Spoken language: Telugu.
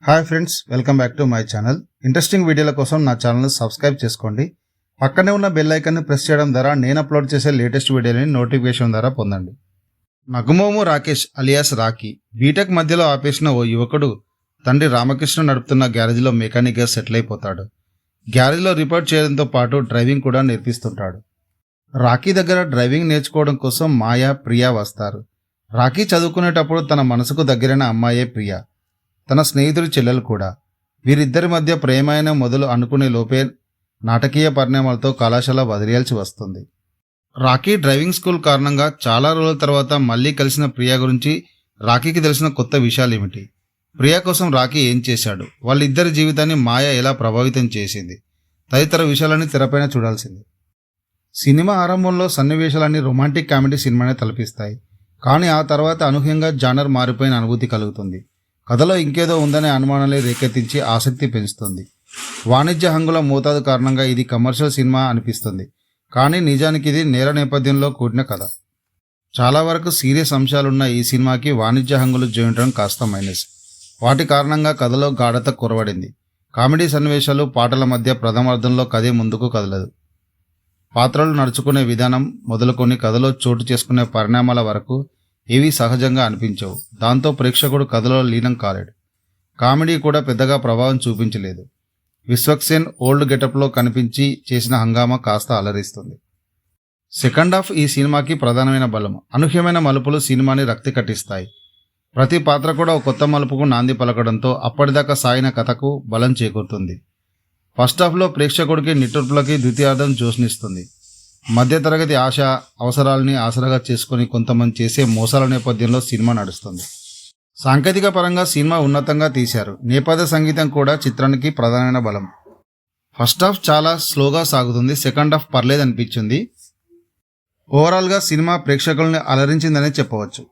Hi friends, welcome back to my channel. Interesting వీడియోల కోసం నా ఛానల్ని సబ్స్క్రైబ్ చేసుకోండి. పక్కనే ఉన్న బెల్ ఐకాన్ని ప్రెస్ చేయడం ద్వారా నేను అప్లోడ్ చేసే లేటెస్ట్ వీడియోని నోటిఫికేషన్ ద్వారా పొందండి. నగుమోము రాకేష్ అలియాస్ రాకీ బీటెక్ మధ్యలో ఆపేసిన ఓ యువకుడు తండ్రి రామకృష్ణ నడుపుతున్న గ్యారేజ్లో మెకానిక్గా సెటిల్ అయిపోతాడు. గ్యారేజ్లో రిపేర్ చేయడంతో పాటు డ్రైవింగ్ కూడా నేర్పిస్తుంటాడు. రాకీ దగ్గర డ్రైవింగ్ నేర్చుకోవడం కోసం మాయా, ప్రియా వస్తారు. రాకీ చదువుకునేటప్పుడు తన మనసుకు దగ్గరైన అమ్మాయే ప్రియా, తన స్నేహితుడి చెల్లెలు కూడా. వీరిద్దరి మధ్య ప్రేమైన మొదలు అనుకునే లోపే నాటకీయ పరిణామాలతో కళాశాల వదిలేయాల్సి వస్తుంది. రాకీ డ్రైవింగ్ స్కూల్ కారణంగా చాలా రోజుల తర్వాత మళ్ళీ కలిసిన ప్రియా గురించి రాకీకి తెలిసిన కొత్త విషయాలేమిటి, ప్రియా కోసం రాకీ ఏం చేశాడు, వాళ్ళిద్దరి జీవితాన్ని మాయ ఎలా ప్రభావితం చేసింది తదితర విషయాలన్నీ తెరపైన చూడాల్సింది. సినిమా ఆరంభంలో సన్నివేశాలన్నీ రొమాంటిక్ కామెడీ సినిమానే తలపిస్తాయి. కానీ ఆ తర్వాత అనూహ్యంగా జానర్ మారిపోయిన అనుభూతి కలుగుతుంది. కథలో ఇంకేదో ఉందనే అనుమానాలే రేకెత్తించి ఆసక్తి పెంచుతుంది. వాణిజ్య హంగుల మోతాదు కారణంగా ఇది కమర్షియల్ సినిమా అనిపిస్తుంది. కానీ నిజానికి ఇది నేర నేపథ్యంలో కూడిన కథ. చాలా వరకు సీరియస్ అంశాలున్న ఈ సినిమాకి వాణిజ్య హంగులు జోడించడం కాస్త మైనస్. వాటి కారణంగా కథలో గాఢత కొరవడింది. కామెడీ సన్నివేశాలు, పాటల మధ్య ప్రథమార్థంలో కథే ముందుకు కదలదు. పాత్రలు నడుచుకునే విధానం మొదలుకొని కథలో చోటు చేసుకునే పరిణామాల వరకు ఏవీ సహజంగా అనిపించవు. దాంతో ప్రేక్షకుడు కథలో లీనం కాలేడు. కామెడీ కూడా పెద్దగా ప్రభావం చూపించలేదు. విశ్వక్సేన్ ఓల్డ్ గెటప్లో కనిపించి చేసిన హంగామా కాస్త అలరిస్తుంది. సెకండ్ హాఫ్ ఈ సినిమాకి ప్రధానమైన బలం. అనూహ్యమైన మలుపులు సినిమాని రక్తి కట్టిస్తాయి. ప్రతి పాత్ర కూడా ఒక కొత్త మలుపుకు నాంది పలకడంతో అప్పటిదాకా సాగిన కథకు బలం చేకూరుతుంది. ఫస్ట్ హాఫ్లో ప్రేక్షకుడికి నిట్టూర్పులకి ద్వితీయార్థం జోష్నిస్తుంది. మధ్యతరగతి ఆశ, అవసరాలని ఆసరాగా చేసుకుని కొంతమంది చేసే మోసాల నేపథ్యంలో సినిమా నడుస్తుంది. సాంకేతిక పరంగా సినిమా ఉన్నతంగా తీశారు. నేపథ్య సంగీతం కూడా చిత్రానికి ప్రధానమైన బలం. ఫస్ట్ హాఫ్ చాలా స్లోగా సాగుతుంది. సెకండ్ హాఫ్ పర్లేదనిపించింది. ఓవరాల్గా సినిమా ప్రేక్షకుల్ని అలరించిందనే చెప్పవచ్చు.